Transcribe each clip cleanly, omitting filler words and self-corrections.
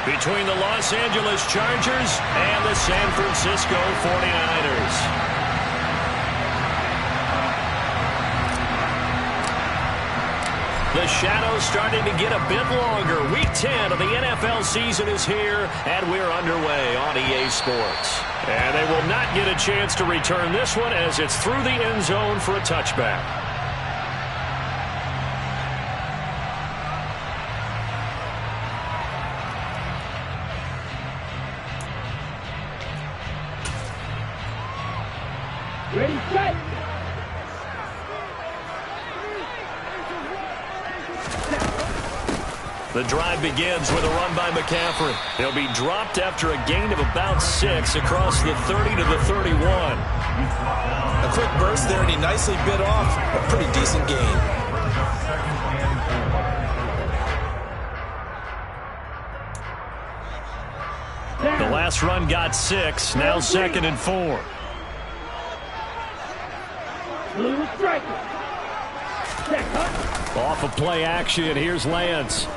between the Los Angeles Chargers and the San Francisco 49ers. The shadow's starting to get a bit longer. Week 10 of the NFL season is here, and we're underway on EA Sports. And they will not get a chance to return this one as it's through the end zone for a touchback. Ready, set. The drive begins with a run by McCaffrey. He'll be dropped after a gain of about 6 across the 30 to the 31. A quick burst there, and he nicely bit off a pretty decent gain. The last run got 6, now 2nd and 4. Blue striker. Off of play action, here's Lance.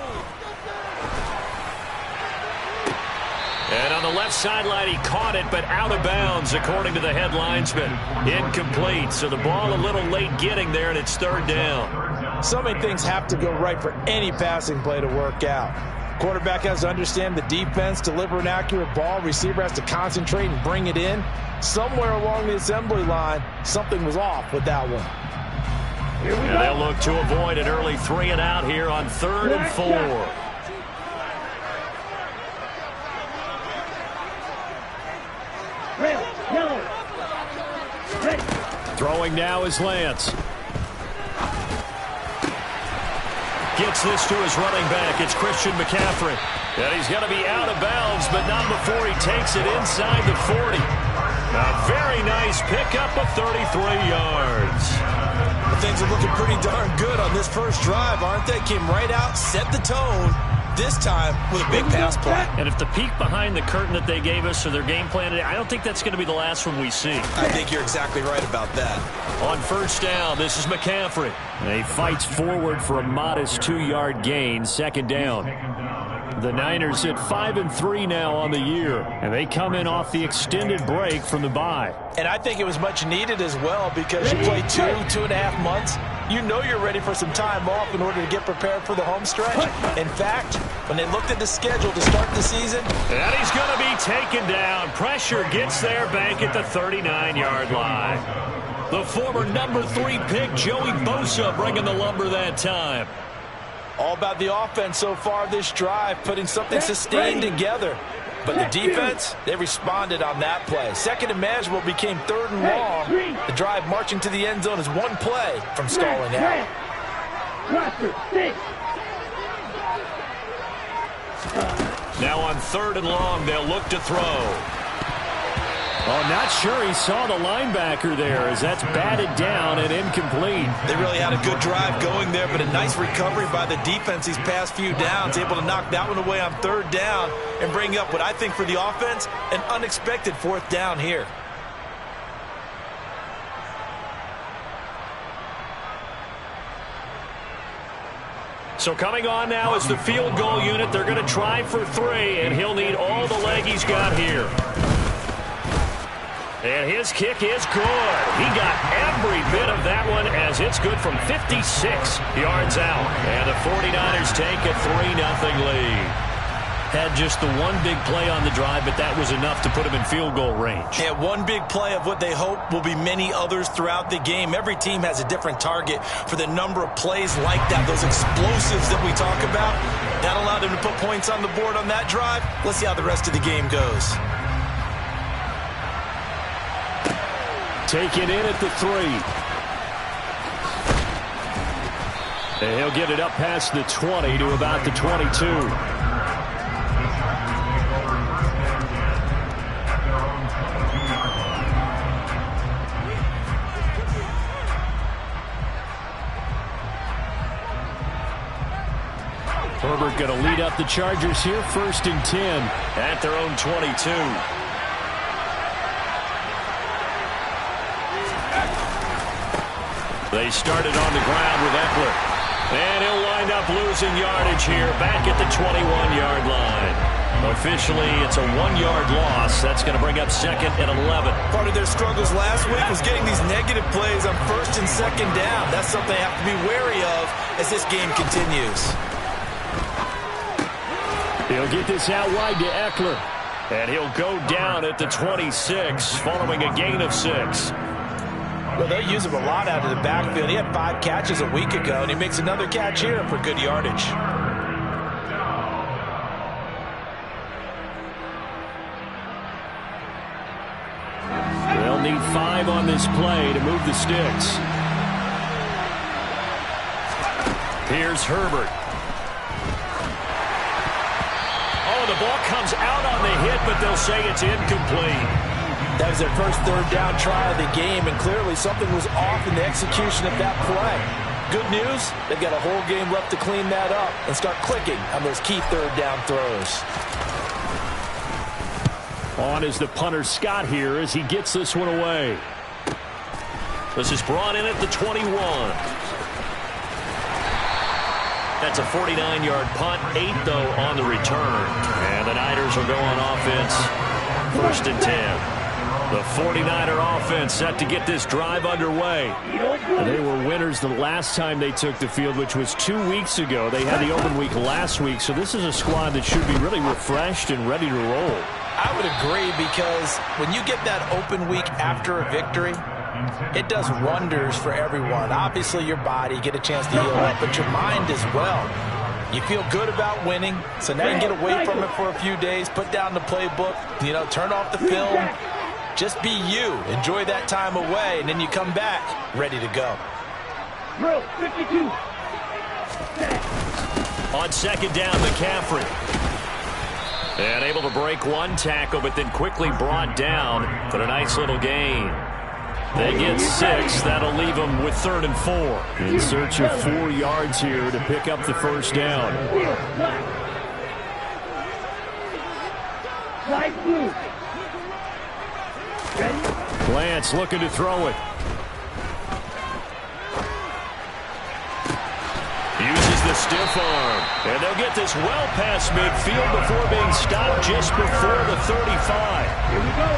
And on the left sideline, he caught it, but out of bounds, according to the head linesman. Incomplete, so the ball a little late getting there, and it's 3rd down. So many things have to go right for any passing play to work out. Quarterback has to understand the defense, deliver an accurate ball. Receiver has to concentrate and bring it in. Somewhere along the assembly line, something was off with that one. And they'll look to avoid an early 3-and-out here on 3rd and 4. Throwing now is Lance. Gets this to his running back. It's Christian McCaffrey. And he's going to be out of bounds, but not before he takes it inside the 40. A very nice pickup of 33 yards. Things are looking pretty darn good on this first drive, aren't they? Came right out, set the tone, this time with a big pass play. And if the peek behind the curtain that they gave us or their game plan today, I don't think that's going to be the last one we see. I think you're exactly right about that. On 1st down, this is McCaffrey. And he fights forward for a modest 2-yard gain, 2nd down. The Niners at 5-3 now on the year, and they come in off the extended break from the bye. And I think it was much needed as well because you play 2.5 months. You know you're ready for some time off in order to get prepared for the home stretch. In fact, when they looked at the schedule to start the season. And he's going to be taken down. Pressure gets there back at the 39-yard line. The former number 3 pick, Joey Bosa, bringing the lumber that time. All about the offense so far this drive, putting something sustained together. But the defense, they responded on that play. 2nd and manageable became 3rd and long. The drive marching to the end zone is one play from stalling out. Now on 3rd and long, they'll look to throw. Oh, not sure he saw the linebacker there as that's batted down and incomplete. They really had a good drive going there, but a nice recovery by the defense these past few downs, able to knock that one away on 3rd down and bring up what I think for the offense, an unexpected 4th down here. So coming on now is the field goal unit. They're going to try for 3, and he'll need all the leg he's got here. And his kick is good. He got every bit of that one as it's good from 56 yards out. And the 49ers take a 3-0 lead. Had just the one big play on the drive, but that was enough to put him in field goal range. Yeah, one big play of what they hope will be many others throughout the game. Every team has a different target for the number of plays like that, those explosives that we talk about. That allowed him to put points on the board on that drive. Let's see how the rest of the game goes. Taken in at the 3. And he'll get it up past the 20 to about the 22. Herbert going to lead up the Chargers here, 1st and 10 at their own 22. They started on the ground with Eckler. And he'll wind up losing yardage here back at the 21-yard line. The officially, it's a 1-yard loss. That's going to bring up 2nd and 11. Part of their struggles last week was getting these negative plays on 1st and 2nd down. That's something they have to be wary of as this game continues. He'll get this out wide to Eckler. And he'll go down at the 26 following a gain of 6. Well, they'll use him a lot out of the backfield. He had 5 catches a week ago, and he makes another catch here for good yardage. They'll need 5 on this play to move the sticks. Here's Herbert. Oh, the ball comes out on the hit, but they'll say it's incomplete. That was their first 3rd down try of the game, and clearly something was off in the execution of that play. Good news, they've got a whole game left to clean that up and start clicking on those key 3rd down throws. On is the punter Scott here as he gets this one away. This is brought in at the 21. That's a 49-yard punt, 8 though on the return. And the Niners will go on offense, 1st and 10. The 49er offense set to get this drive underway. They were winners the last time they took the field, which was 2 weeks ago. They had the open week last week, so this is a squad that should be really refreshed and ready to roll. I would agree, because when you get that open week after a victory, it does wonders for everyone. Obviously, your body, get a chance to heal up, but your mind as well. You feel good about winning, so now you can get away from it for a few days, put down the playbook, turn off the film. Just be you. Enjoy that time away, and then you come back ready to go. Drill 52. On 2nd down, McCaffrey. And able to break 1 tackle, but then quickly brought down for a nice little gain. They get 6. That'll leave them with 3rd and 4. In search of 4 yards here to pick up the 1st down. Light blue. Lance looking to throw it. Uses the stiff arm. And they'll get this well past midfield before being stopped just before the 35.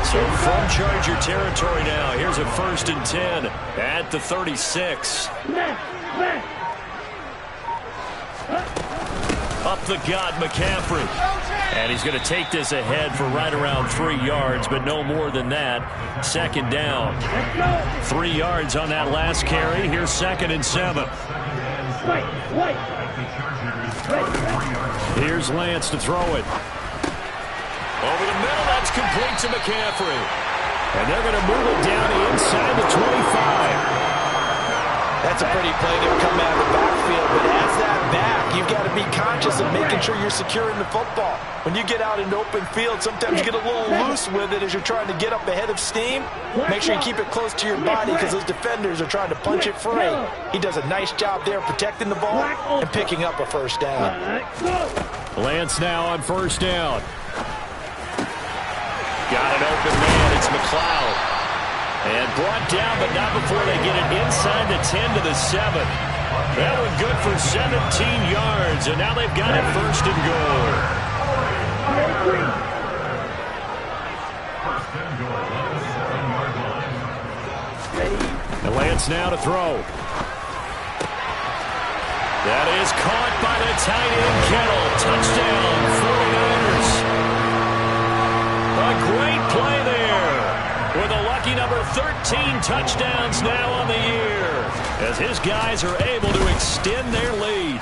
So from Charger territory now, here's a 1st and 10 at the 36. Up the gut, McCaffrey. And he's going to take this ahead for right around 3 yards, but no more than that. 2nd down. 3 yards on that last carry. Here's 2nd and 7. Here's Lance to throw it. Over the middle, that's complete to McCaffrey. And they're going to move it down inside the 25. That's a pretty play to come out of the backfield, but as that back, you've got to be conscious of making sure you're securing the football. When you get out in open field, sometimes you get a little loose with it as you're trying to get up ahead of steam. Make sure you keep it close to your body, because those defenders are trying to punch it free. He does a nice job there protecting the ball and picking up a 1st down. Lance now on 1st down. Got an open man. It's McLeod. And brought down, but not before they get it inside the 10 to the 7. That one good for 17 yards, and now they've got it 1st and goal. And Lance now to throw. That is caught by the tight end, Kittle. Touchdown, 49ers. A great play there, with a lucky number 13 touchdowns now on the year, as his guys are able to extend their lead.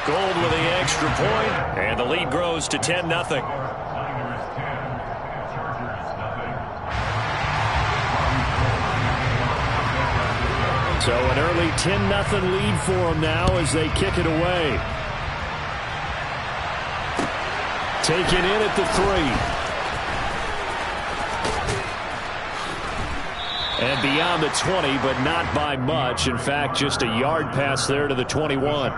Gold with the extra point, and the lead grows to 10-0. So an early 10-0 lead for them now as they kick it away. Taken in at the 3. And beyond the 20, but not by much. In fact, just a yard pass there to the 21.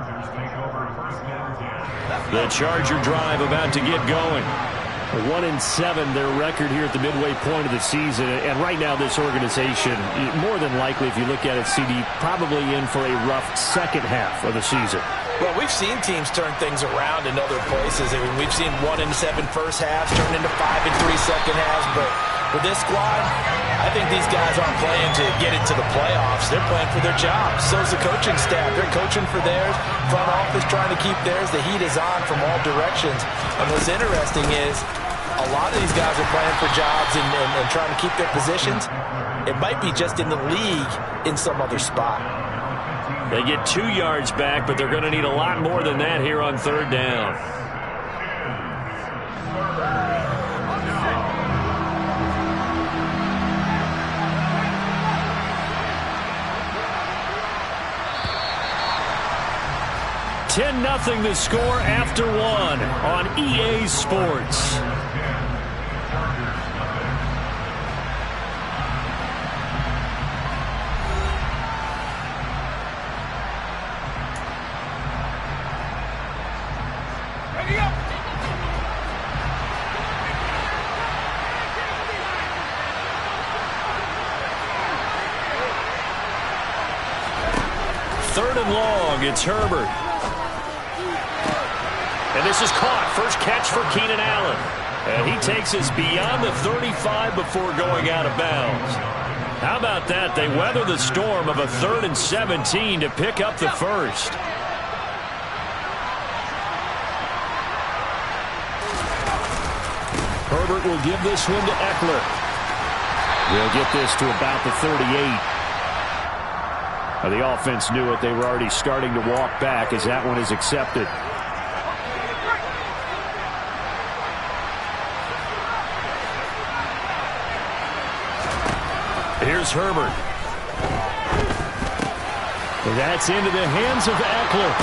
The Charger drive about to get going. 1-7, their record here at the midway point of the season. And right now, this organization, more than likely, if you look at it, CD, probably in for a rough second half of the season. Well, we've seen teams turn things around in other places. I mean, we've seen 1-7 first halves turn into 5-3 second halves. But with this squad, I think these guys aren't playing to get into the playoffs. They're playing for their jobs. So's the coaching staff. They're coaching for theirs. Front office trying to keep theirs. The heat is on from all directions. And what's interesting is a lot of these guys are playing for jobs and trying to keep their positions. It might be just in the league in some other spot. They get 2 yards back, but they're going to need a lot more than that here on third down. $10-0 the score after 1 on EA Sports. Third and long, it's Herbert. And this is caught. First catch for Keenan Allen. And he takes us beyond the 35 before going out of bounds. How about that? They weather the storm of a 3rd and 17 to pick up the first. Herbert will give this one to Eckler. We'll get this to about the 38. The offense knew it. They were already starting to walk back as that one is accepted. Here's Herbert. That's into the hands of Eckler.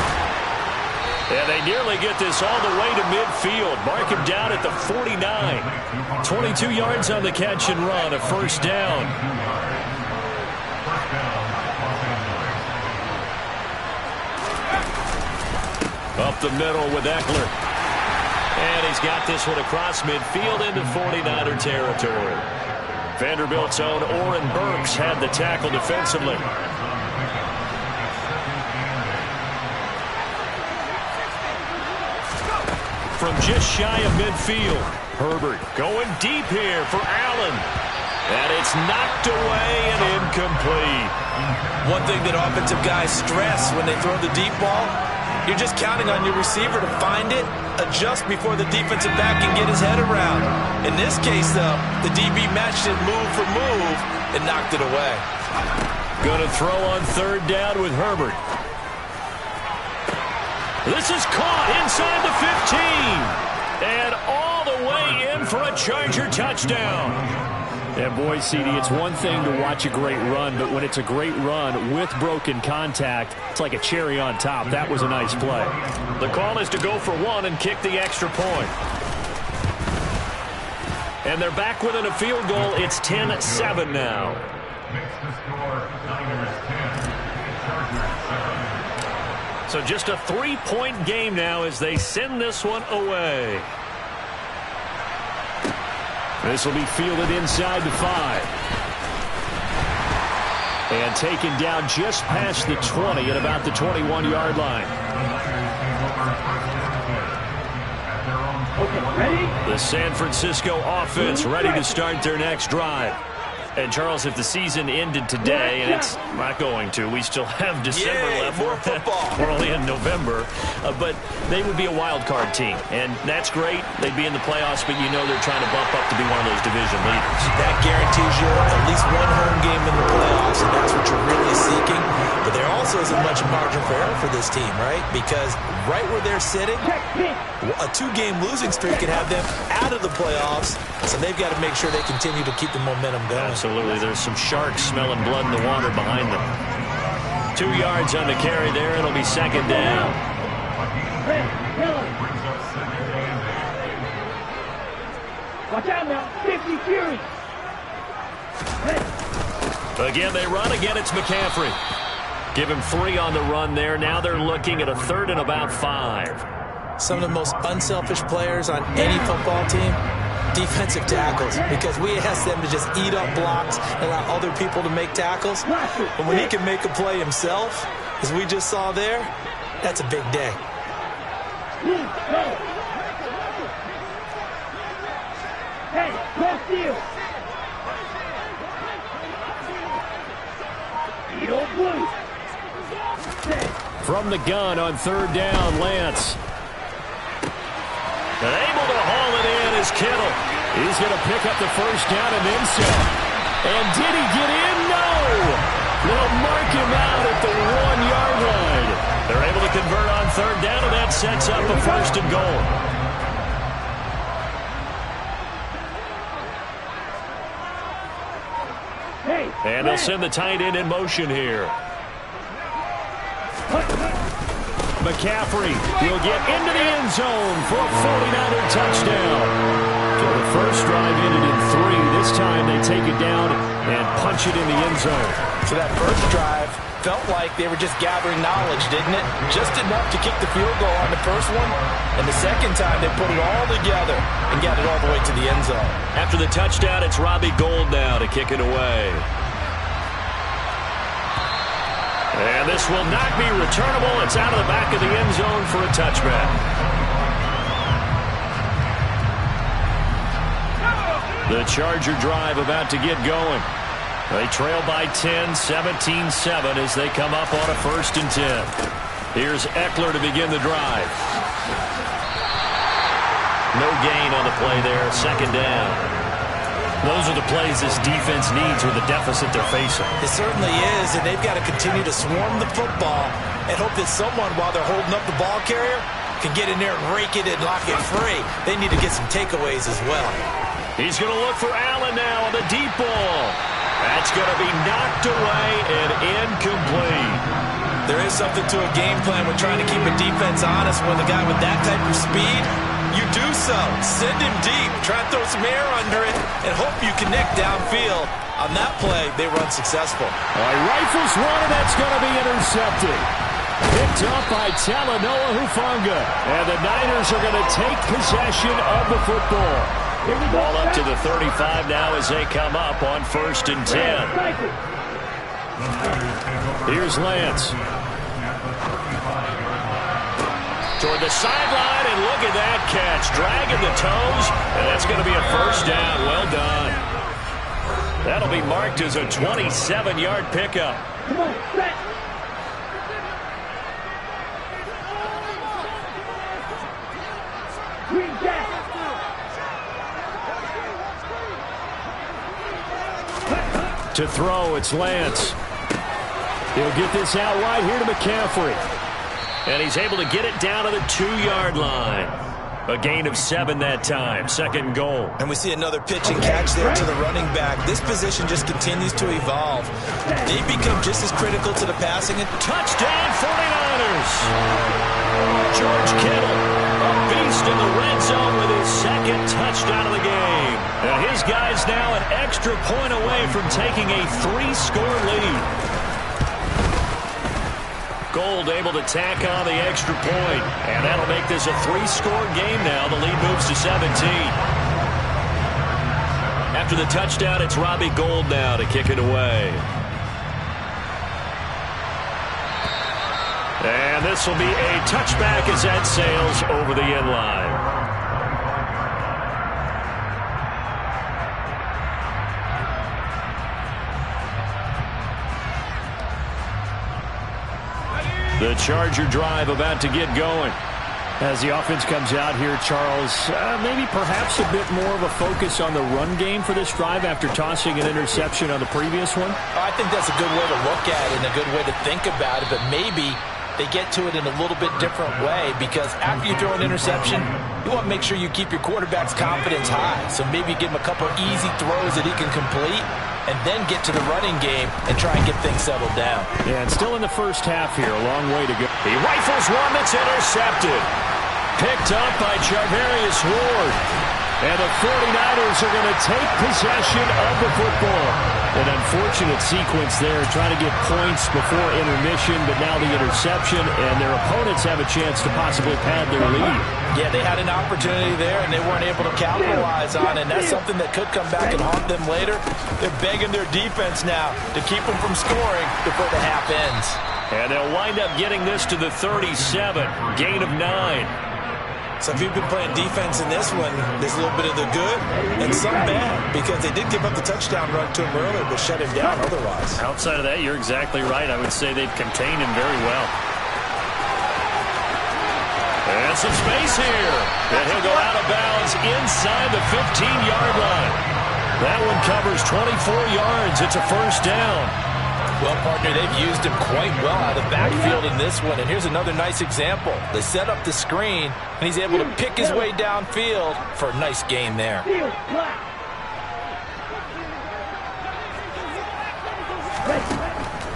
And they nearly get this all the way to midfield. Mark him down at the 49. 22 yards on the catch and run, a first down. Up the middle with Eckler. And he's got this one across midfield into 49er territory. Vanderbilt's own Oren Burks had the tackle defensively. From just shy of midfield, Herbert going deep here for Allen. And it's knocked away and incomplete. One thing that offensive guys stress when they throw the deep ball, you're just counting on your receiver to find it, adjust before the defensive back can get his head around. In this case, though, the DB matched it move for move and knocked it away. Going to throw on third down with Herbert. This is caught inside the 15. And all the way in for a Charger touchdown. And boy, CD, it's one thing to watch a great run, but when it's a great run with broken contact, it's like a cherry on top. That was a nice play. The call is to go for 1 and kick the extra point. And they're back within a field goal. It's 10-7 now. So just a 3-point game now as they send this one away. This will be fielded inside the 5. And taken down just past the 20 at about the 21-yard line. Okay, ready? The San Francisco offense ready to start their next drive. And, Charles, if the season ended today, and it's not going to, we still have December left. More football. We're only in November. But they would be a wild card team. And that's great. They'd be in the playoffs, but you know they're trying to bump up to be one of those division leaders. That guarantees you at least one home game in the playoffs, and that's what you're really seeking. But there also isn't much margin for error for this team, right? Because right where they're sitting, a 2-game losing streak could have them out of the playoffs. So they've got to make sure they continue to keep the momentum going. Absolutely. There's some sharks smelling blood in the water behind them. 2 yards on the carry there. It'll be second down. Watch out now. 50 Fury. Again, they run. Again, it's McCaffrey. Give him 3 on the run there. Now they're looking at a 3rd and about 5. Some of the most unselfish players on any football team, defensive tackles, because we ask them to just eat up blocks and allow other people to make tackles. But when he can make a play himself, as we just saw there, That's a big day. Hey, cross field. From the gun on third down, Lance. And able to haul it in is Kittle. He's going to pick up the first down and then some. And did he get in? No! They'll mark him out at the 1-yard line. They're able to convert on third down, and that sets up a first and goal. And they'll send the tight end in motion here. McCaffrey will get into the end zone for a 49er touchdown. So the first drive ended in 3. This time they take it down and punch it in the end zone. So that first drive felt like they were just gathering knowledge, didn't it? Just enough to kick the field goal on the first one. And the second time they put it all together and got it all the way to the end zone. After the touchdown, it's Robbie Gould now to kick it away. And this will not be returnable. It's out of the back of the end zone for a touchback. The Charger drive about to get going. They trail by 10, 17-7 as they come up on a 1st and 10. Here's Eckler to begin the drive. No gain on the play there, 2nd down. Those are the plays this defense needs with the deficit they're facing. It certainly is, and they've got to continue to swarm the football and hope that someone, while they're holding up the ball carrier, can get in there and rake it and lock it free. They need to get some takeaways as well. He's going to look for Allen now on the deep ball. That's going to be knocked away and incomplete. There is something to a game plan with trying to keep a defense honest when the guy with that type of speed, you do so. Send him deep, try and throw some air under it, and hope you connect downfield. On that play, they run successful. Rifles one, and that's going to be intercepted. Picked up by Talanoa Hufanga. And the Niners are going to take possession of the football. Ball up to the 35 now as they come up on 1st and 10. Here's Lance. Toward the sideline, and look at that catch. Dragging the toes, and that's going to be a first down. Well done. That'll be marked as a 27-yard pickup. Come on, set. Green jack. To throw, it's Lance. He'll get this out wide here to McCaffrey. And he's able to get it down to the 2-yard line. A gain of 7 that time. 2nd goal. And we see another pitch and catch there to the running back. This position just continues to evolve. They become just as critical to the passing. Touchdown 49ers. George Kittle, a beast in the red zone with his 2nd touchdown of the game. And his guy's now an extra point away from taking a 3-score lead. Gould able to tack on the extra point, and that'll make this a 3-score game now. The lead moves to 17. After the touchdown, it's Robbie Gould now to kick it away. And this will be a touchback as that sails over the end line. The Charger drive about to get going. As the offense comes out here, Charles, maybe perhaps a bit more of a focus on the run game for this drive after tossing an interception on the previous one? I think that's a good way to look at it and a good way to think about it, but maybe they get to it in a little bit different way, because after you throw an interception, you want to make sure you keep your quarterback's confidence high. So maybe give him a couple easy throws that he can complete, and then get to the running game and try and get things settled down. Yeah, and still in the first half here, a long way to go. He rifles one that's intercepted. Picked up by Charvarius Ward. And the 49ers are going to take possession of the football. An unfortunate sequence there, trying to get points before intermission, but now the interception, and their opponents have a chance to possibly pad their lead. Yeah, they had an opportunity there, and they weren't able to capitalize on it, and that's something that could come back and haunt them later. They're begging their defense now to keep them from scoring before the half ends. And they'll wind up getting this to the 37. Gain of 9. So if you've been playing defense in this one, there's a little bit of the good and some bad, because they did give up the touchdown run to him earlier, but shut him down otherwise. Outside of that, you're exactly right. I would say they've contained him very well. And some space here. And he'll go out of bounds inside the 15-yard line. That one covers 24 yards. It's a first down. Well, partner, they've used him quite well out of the backfield in this one. And here's another nice example. They set up the screen, and he's able to pick his way downfield for a nice gain there.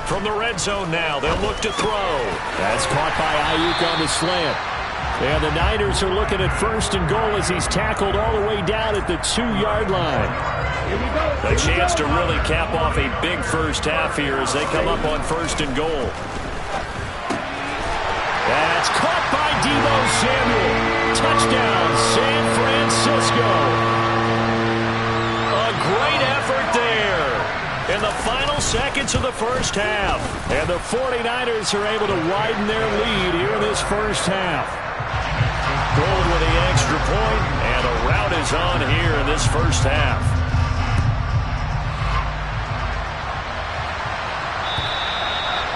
From the red zone now, they'll look to throw. That's caught by Ayuk on the slant. And the Niners are looking at first and goal as he's tackled all the way down at the 2-yard line. A chance to really cap off a big first half here as they come up on first and goal. That's caught by Deebo Samuel. Touchdown, San Francisco. A great effort there in the final seconds of the first half. And the 49ers are able to widen their lead here in this first half. Gold with the extra point, and a rout is on here in this first half.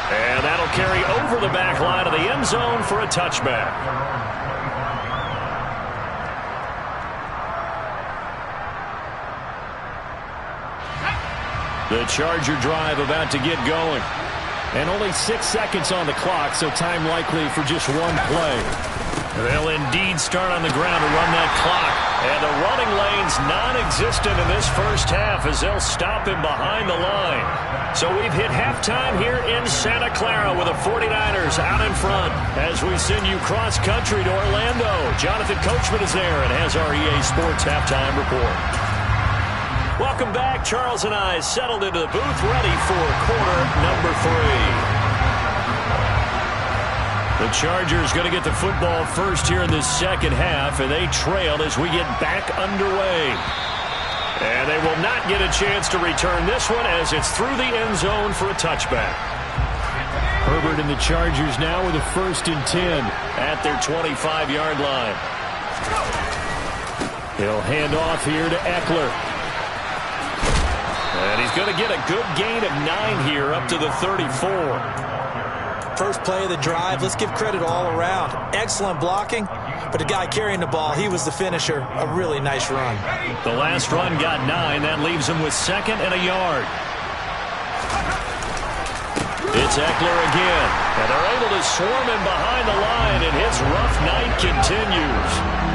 And that'll carry over the back line of the end zone for a touchback. The Charger drive about to get going. And only 6 seconds on the clock, so time likely for just one play. They'll indeed start on the ground to run that clock. And the running lane's non-existent in this first half as they'll stop him behind the line. So we've hit halftime here in Santa Clara with the 49ers out in front as we send you cross-country to Orlando. Jonathan Coachman is there and has our EA Sports halftime report. Welcome back. Charles and I settled into the booth ready for quarter number 3. The Chargers going to get the football first here in this second half, and they trail as we get back underway. And they will not get a chance to return this one as it's through the end zone for a touchback. Herbert and the Chargers now with a 1st and 10 at their 25-yard line. He'll hand off here to Eckler. And he's going to get a good gain of 9 here up to the 34. First play of the drive, let's give credit all around. Excellent blocking, but the guy carrying the ball, he was the finisher. A really nice run. The last run got 9. That leaves him with 2nd and a yard. It's Eckler again, and they're able to swarm him behind the line, and his rough night continues.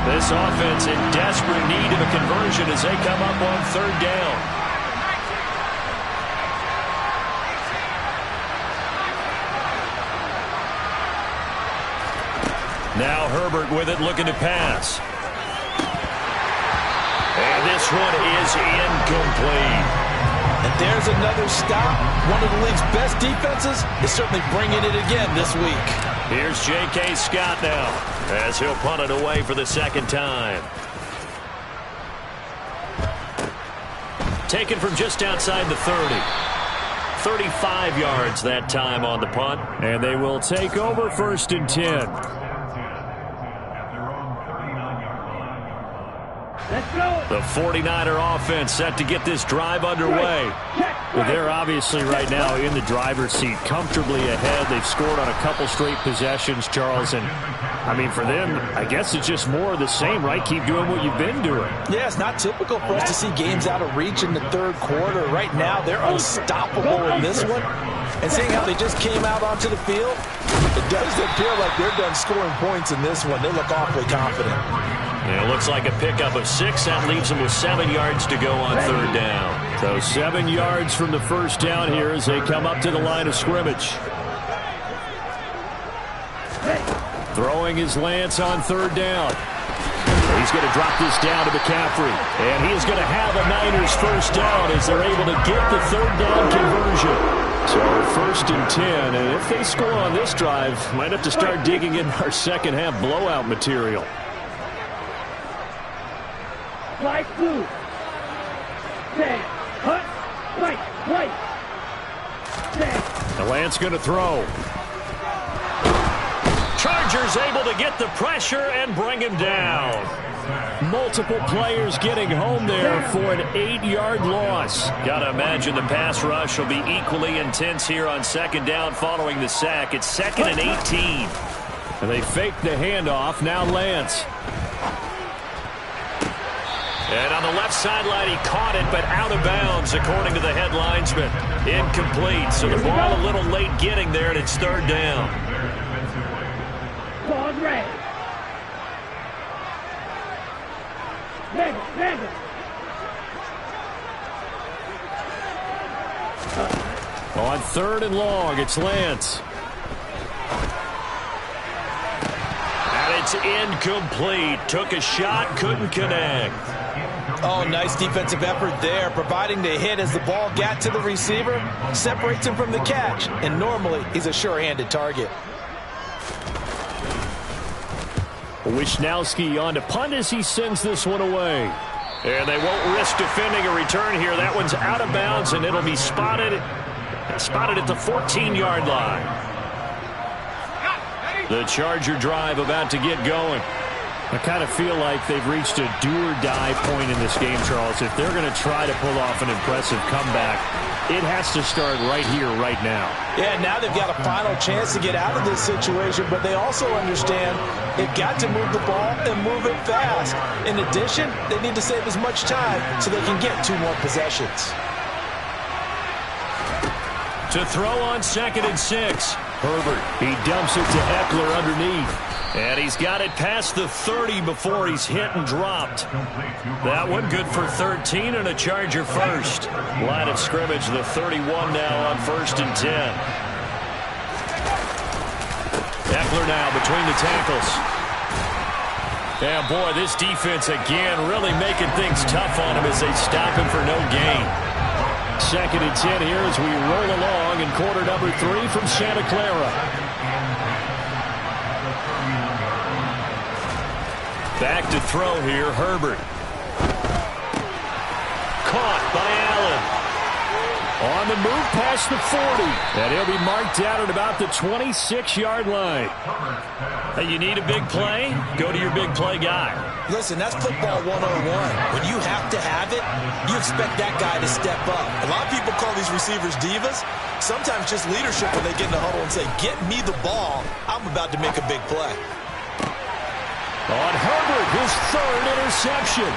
This offense in desperate need of a conversion as they come up on 3rd down. Now Herbert with it, looking to pass. And this one is incomplete. And there's another stop. One of the league's best defenses is certainly bringing it again this week. Here's J.K. Scott now as he'll punt it away for the 2nd time. Taken from just outside the 30. 35 yards that time on the punt. And they will take over 1st and 10. The 49er offense set to get this drive underway. Well, they're obviously right now in the driver's seat, comfortably ahead. They've scored on a couple straight possessions, Charles. And, I mean, for them, I guess it's just more of the same, right? Keep doing what you've been doing. Yeah, it's not typical for us to see games out of reach in the 3rd quarter. Right now, they're unstoppable in this one. And seeing how they just came out onto the field, it does appear like they're done scoring points in this one. They look awfully confident. Yeah, it looks like a pickup of 6. That leaves them with 7 yards to go on 3rd down. So 7 yards from the first down here as they come up to the line of scrimmage. Throwing his Lance on 3rd down. He's going to drop this down to McCaffrey. And he is going to have a Niners first down as they're able to get the 3rd down conversion. So 1st and 10. And if they score on this drive, might have to start digging in our second half blowout material. Fly blue. Stand. Hut. Fight. Fight. Stand. The Lance going to throw. Chargers able to get the pressure and bring him down. Multiple players getting home there for an 8-yard loss. Gotta imagine the pass rush will be equally intense here on second down following the sack. It's 2nd and 18. And they fake the handoff. Now Lance. And on the left sideline, he caught it, but out of bounds, according to the head linesman. Incomplete, so the ball a little late getting there, and it's 3rd down. Ball red. On 3rd and long, it's Lance. And it's incomplete. Took a shot, couldn't connect. Oh, nice defensive effort there, providing the hit as the ball got to the receiver, separates him from the catch, and normally he's a sure-handed target. Wisnowski on to punt as he sends this one away. And they won't risk defending a return here. That one's out of bounds, and it'll be spotted at the 14-yard line. The Charger drive about to get going. I kind of feel like they've reached a do-or-die point in this game, Charles. If they're going to try to pull off an impressive comeback, it has to start right here, right now. Yeah, now they've got a final chance to get out of this situation, but they also understand they've got to move the ball and move it fast. In addition, they need to save as much time so they can get 2 more possessions. To throw on 2nd and 6. Herbert, he dumps it to Eckler underneath. And he's got it past the 30 before he's hit and dropped. That one good for 13 and a Charger first. Line of scrimmage, the 31 now on 1st and 10. Eckler now between the tackles. And boy, this defense again really making things tough on him as they stop him for no gain. 2nd and 10 here as we roll along in quarter number 3 from Santa Clara. Back to throw here, Herbert. Caught by Allen. On the move past the 40. And he'll be marked out at about the 26-yard line. Hey, you need a big play? Go to your big play guy. Listen, that's football 101. When you have to have it, you expect that guy to step up. A lot of people call these receivers divas. Sometimes just leadership when they get in the huddle and say, get me the ball. I'm about to make a big play. On Herbert, his 3rd interception.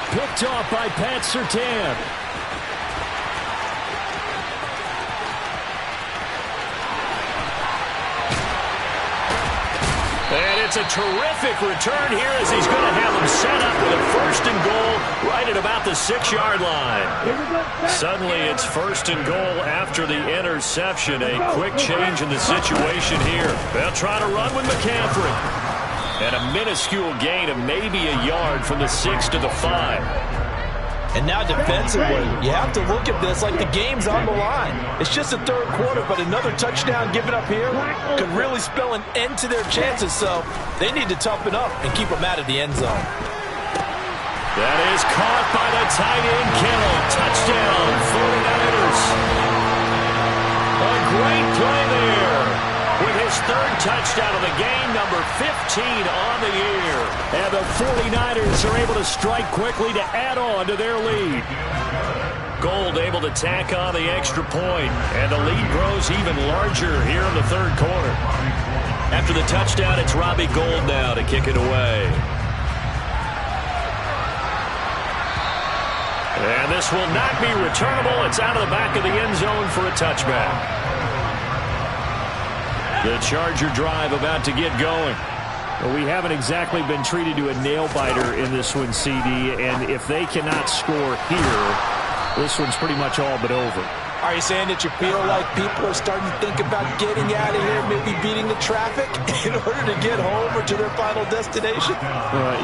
Picked off by Pat Surtain. And it's a terrific return here as he's going to have him set up with a 1st and goal right at about the 6-yard line. Suddenly it's 1st and goal after the interception. A quick change in the situation here. They'll try to run with McCaffrey. And a minuscule gain of maybe a yard from the 6 to the 5. And now defensively, you have to look at this like the game's on the line. It's just the 3rd quarter, but another touchdown given up here could really spell an end to their chances. So they need to toughen up and keep them out of the end zone. That is caught by the tight end, Kittle. Touchdown, 49ers. A great play there. With his 3rd touchdown of the game, number 15 on the year. And the 49ers are able to strike quickly to add on to their lead. Gold able to tack on the extra point, and the lead grows even larger here in the 3rd quarter. After the touchdown, it's Robbie Gould now to kick it away. And this will not be returnable. It's out of the back of the end zone for a touchback. The Charger drive about to get going. Well, we haven't exactly been treated to a nail-biter in this one, CD, and if they cannot score here, this one's pretty much all but over. Are you saying that you feel like people are starting to think about getting out of here, maybe beating the traffic in order to get home or to their final destination?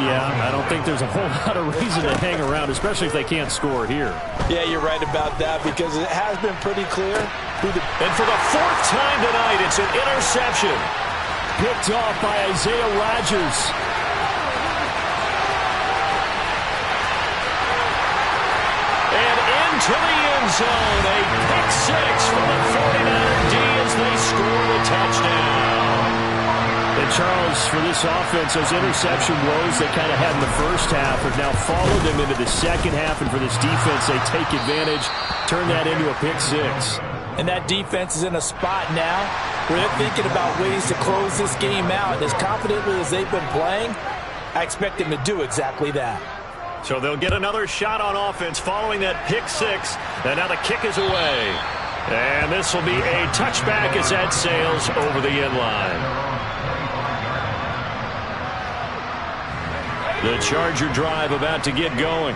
Yeah, I don't think there's a whole lot of reason to hang around, especially if they can't score here. Yeah, you're right about that because it has been pretty clear. And for the 4th time tonight, it's an interception. Picked off by Isaiah Rodgers. And into the end zone. A pick 6 for the 49er D as they score the touchdown. The Charles, for this offense, those interception woes they kind of had in the first half have now followed them into the second half, and for this defense, they take advantage, turn that into a pick six. And that defense is in a spot now where they're thinking about ways to close this game out. As confidently as they've been playing, I expect them to do exactly that. So they'll get another shot on offense following that pick six, and now the kick is away. And this will be a touchback as that sails over the end line. The Charger drive about to get going.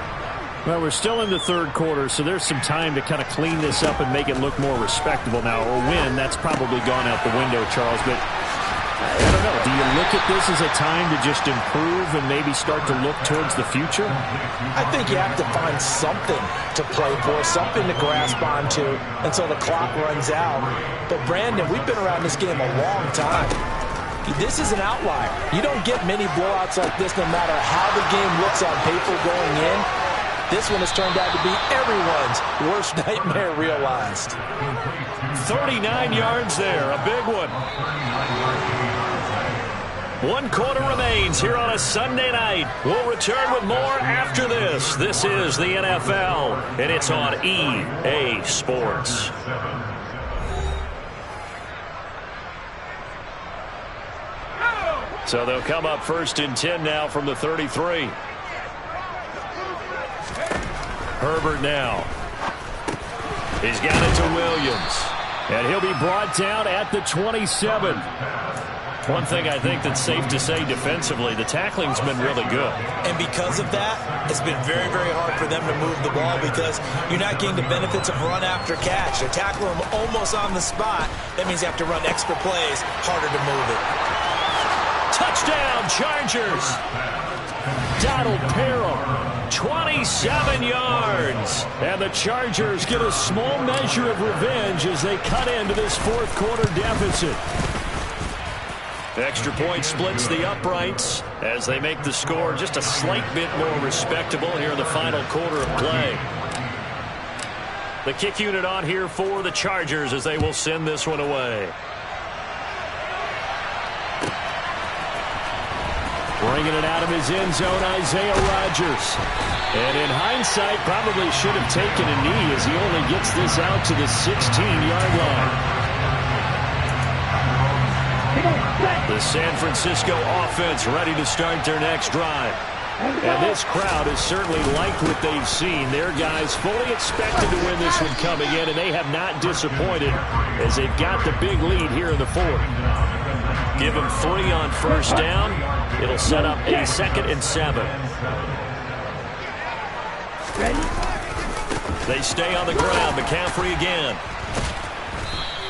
Well, we're still in the third quarter, so there's some time to kind of clean this up and make it look more respectable now. Or win, that's probably gone out the window, Charles. But I don't know. Do you look at this as a time to just improve and maybe start to look towards the future? I think you have to find something to play for, something to grasp onto until the clock runs out. But, Brandon, we've been around this game a long time. This is an outlier. You don't get many blowouts like this no matter how the game looks on paper going in. This one has turned out to be everyone's worst nightmare realized. 39 yards there, a big one. 1 quarter remains here on a Sunday night. We'll return with more after this. This is the NFL, and it's on EA Sports. So they'll come up 1st and 10 now from the 33. Herbert now. He's got it to Williams. And he'll be brought down at the 27. One thing I think that's safe to say defensively, the tackling's been really good. And because of that, it's been very, very hard for them to move the ball because you're not getting the benefits of run after catch. They're tackling them almost on the spot. That means you have to run extra plays, harder to move it. Touchdown, Chargers. Donald Parham, 27 yards. And the Chargers get a small measure of revenge as they cut into this fourth quarter deficit. Extra point splits the uprights as they make the score just a slight bit more respectable here in the final quarter of play. The kick unit on here for the Chargers as they will send this one away. Bringing it out of his end zone, Isaiah Rodgers. And in hindsight, probably should have taken a knee as he only gets this out to the 16-yard line. The San Francisco offense ready to start their next drive. And this crowd has certainly liked what they've seen. Their guys fully expected to win this one coming in, and they have not disappointed as they've got the big lead here in the fourth. Give them 3 on first down. It'll set up a 2nd and 7. They stay on the ground. McCaffrey again.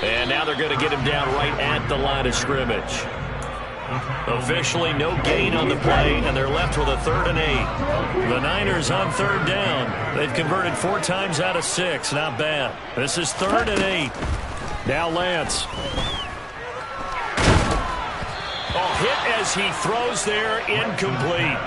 And now they're going to get him down right at the line of scrimmage. Officially no gain on the play, and they're left with a 3rd and 8. The Niners on 3rd down. They've converted 4 times out of 6. Not bad. This is 3rd and 8. Now Lance. Hit as he throws there, incomplete.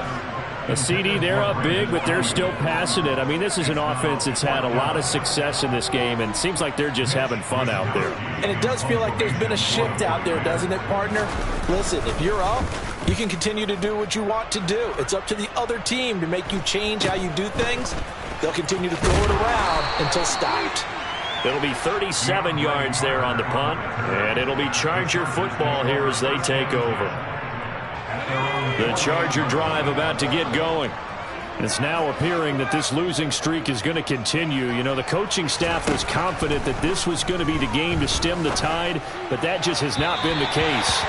A CD, they're up big, but they're still passing it. I mean, this is an offense that's had a lot of success in this game, and it seems like they're just having fun out there. And it does feel like there's been a shift out there, doesn't it, partner? Listen, if you're up, you can continue to do what you want to do. It's up to the other team to make you change how you do things. They'll continue to throw it around until stopped. It'll be 37 yards there on the punt, and it'll be Charger football here as they take over. The Charger drive about to get going. It's now appearing that this losing streak is going to continue. You know, the coaching staff was confident that this was going to be the game to stem the tide, but that just has not been the case.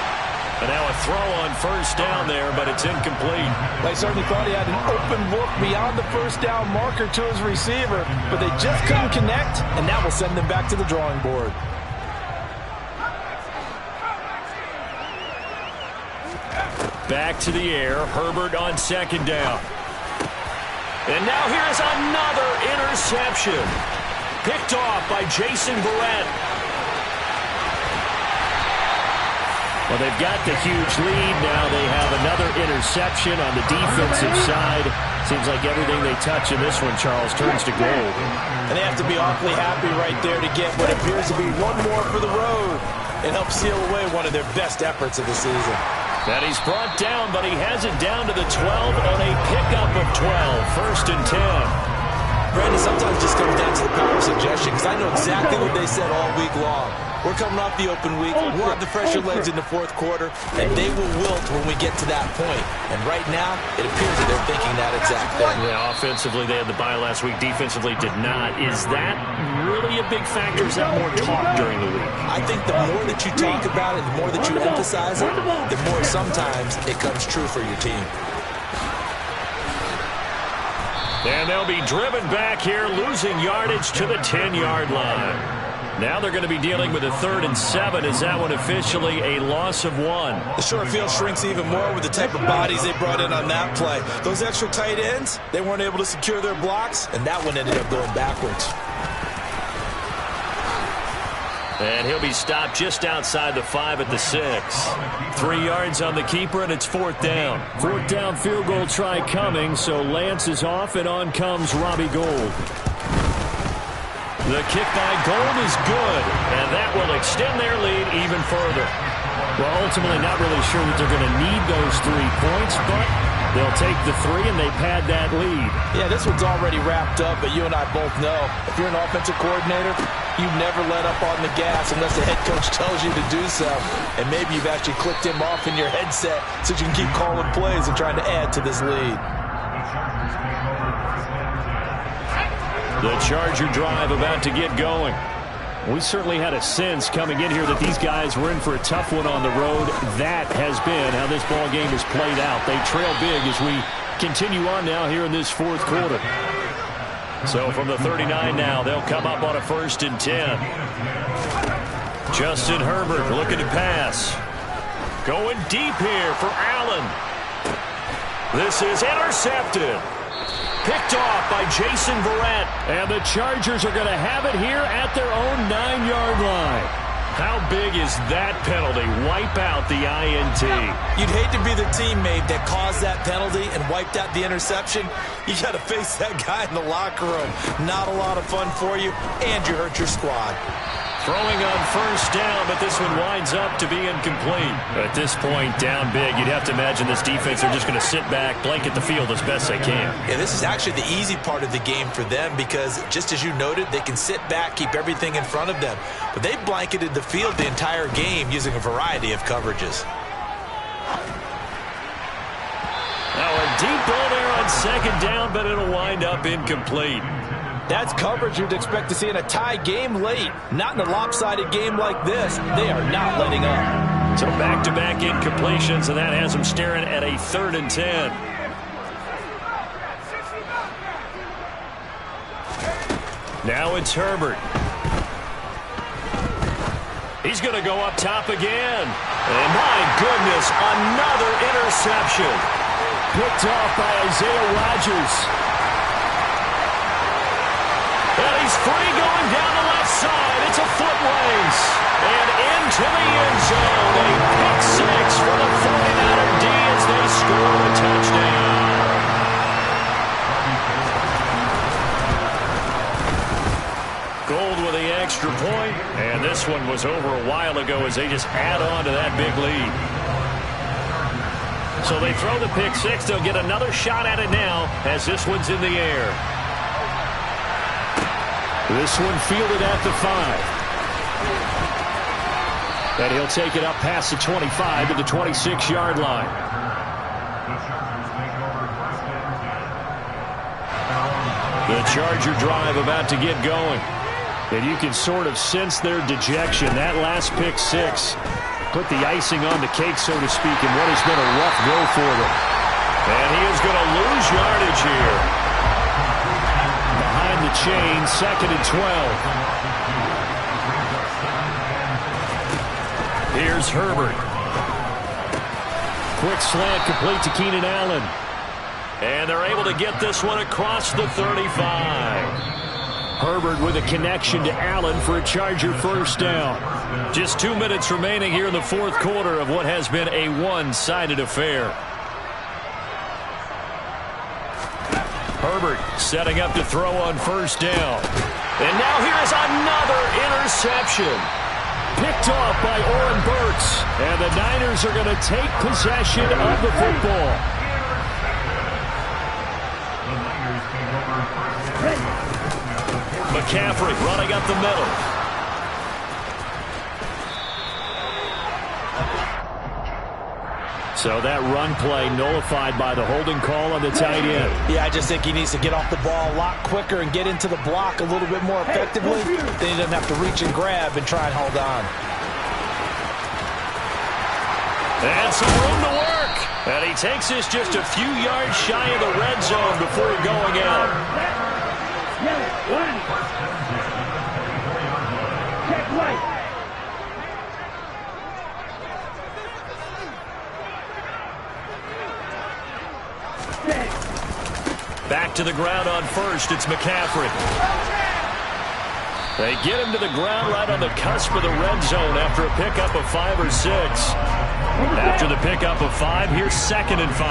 And now a throw on first down there, but it's incomplete. They certainly thought he had an open look beyond the first down marker to his receiver, but they just couldn't connect, and now we'll send them back to the drawing board. Back to the air, Herbert on 2nd down. And now here's another interception. Picked off by Jason Barrett. Well, they've got the huge lead. Now they have another interception on the defensive side. Seems like everything they touch in this one, Charles, turns to gold. And they have to be awfully happy right there to get what appears to be one more for the road. and help seal away one of their best efforts of the season. And he's brought down, but he has it down to the 12 on a pickup of 12. First and 10. Brandon, sometimes it just comes down to the power of suggestion, because I know exactly what they said all week long. We're coming off the open week. We'll have the fresher legs in the fourth quarter, and they will wilt when we get to that point. And right now, it appears that they're thinking that exact thing. Yeah, offensively, they had the bye last week. Defensively, did not. Is that really a big factor? Is that more talk during the week? I think the more that you talk about it, the more that you emphasize it, the more sometimes it comes true for your team. And they'll be driven back here, losing yardage to the 10-yard line. Now they're going to be dealing with a 3rd and 7. Is that one officially a loss of 1? The short field shrinks even more with the type of bodies they brought in on that play. Those extra tight ends, they weren't able to secure their blocks, and that one ended up going backwards. And he'll be stopped just outside the 5 at the 6. 3 yards on the keeper, and it's 4th down. 4th down field goal try coming, so Lance is off, and on comes Robbie Gould. The kick by Gould is good, and that will extend their lead even further. Well, ultimately not really sure that they're going to need those 3 points, but they'll take the 3, and they pad that lead. Yeah, this one's already wrapped up, but you and I both know if you're an offensive coordinator, you never let up on the gas unless the head coach tells you to do so. And maybe you've actually clicked him off in your headset so you can keep calling plays and trying to add to this lead. The Charger drive about to get going. We certainly had a sense coming in here that these guys were in for a tough one on the road. That has been how this ball game has played out. They trail big as we continue on now here in this 4th quarter. So from the 39 now, they'll come up on a 1st and 10. Justin Herbert looking to pass. Going deep here for Allen. This is intercepted. Picked off by Jason Verrett. And the Chargers are going to have it here at their own 9-yard line. How big is that penalty? Wipe out the INT. You'd hate to be the teammate that caused that penalty and wiped out the interception. You got to face that guy in the locker room. Not a lot of fun for you, and you hurt your squad. Throwing on 1st down, but this one winds up to be incomplete. At this point, down big, you'd have to imagine this defense are just going to sit back, blanket the field as best they can. Yeah, this is actually the easy part of the game for them because, just as you noted, they can sit back, keep everything in front of them. But they blanketed the field the entire game using a variety of coverages. Now a deep ball there on 2nd down, but it'll wind up incomplete. That's coverage you'd expect to see in a tie game late. Not in a lopsided game like this. They are not letting up. So back-to-back incompletions, and that has them staring at a 3rd and 10. Now it's Herbert. He's going to go up top again. And my goodness, another interception. Picked off by Isaiah Rodgers. And he's free going down the left side. It's a foot race. And into the end zone. A pick 6 for the 49er D as they score a touchdown. Gould with the extra point. And this one was over a while ago as they just add on to that big lead. So they throw the pick 6. They'll get another shot at it now as this one's in the air. This one fielded at the 5. And he'll take it up past the 25 to the 26-yard line. The Charger drive about to get going. And you can sort of sense their dejection. That last pick 6 put the icing on the cake, so to speak, in what has been a rough go for them. And he is going to lose yardage here. Behind the chain, 2nd and 12. Here's Herbert. Quick slant complete to Keenan Allen. And they're able to get this one across the 35. Herbert with a connection to Allen for a Charger 1st down. Just 2 minutes remaining here in the 4th quarter of what has been a one-sided affair. Herbert setting up to throw on 1st down. And now here is another interception. picked off by Oren Burks. And the Niners are going to take possession of the football. McCaffrey running up the middle. So that run play nullified by the holding call on the tight end. Yeah, I just think he needs to get off the ball a lot quicker and get into the block a little bit more effectively. Then he doesn't have to reach and grab and try and hold on. And some room to work. And he takes this just a few yards shy of the red zone before going out. Check right. Back to the ground on first. It's McCaffrey. They get him to the ground right on the cusp of the red zone after a pickup of 5 or 6. After the pickup of 5, here's 2nd and 5.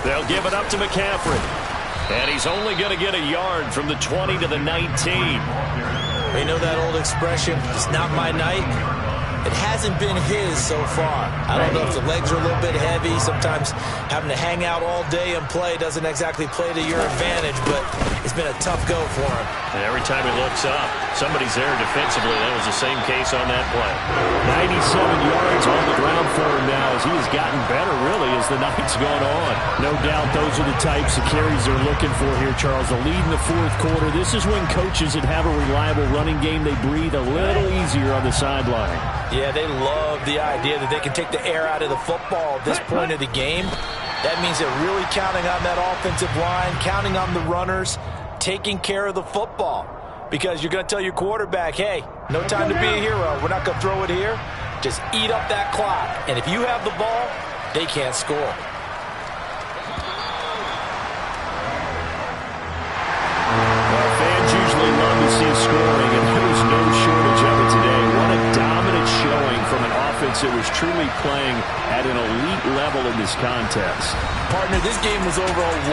They'll give it up to McCaffrey. And he's only going to get a yard from the 20 to the 19. You know that old expression, it's not my night? It hasn't been his so far. I don't know if the legs are a little bit heavy. Sometimes having to hang out all day and play doesn't exactly play to your advantage, but it's been a tough go for him. And every time he looks up, somebody's there defensively. That was the same case on that play. 97 yards on the ground for him now as he has gotten better, really, as the night's gone on. No doubt those are the types of carries they're looking for here, Charles. The lead in the 4th quarter. This is when coaches that have a reliable running game, they breathe a little easier on the sideline. Yeah, they love the idea that they can take the air out of the football at this point of the game. That means they're really counting on that offensive line, counting on the runners, taking care of the football. Because you're going to tell your quarterback, hey, no time to be a hero. We're not going to throw it here. Just eat up that clock. And if you have the ball, they can't score. Well, fans usually love to see scoring, and there's no shortage of it today. What a dominant showing from an offense that was truly playing at an elite level in this contest. Partner, this game was over a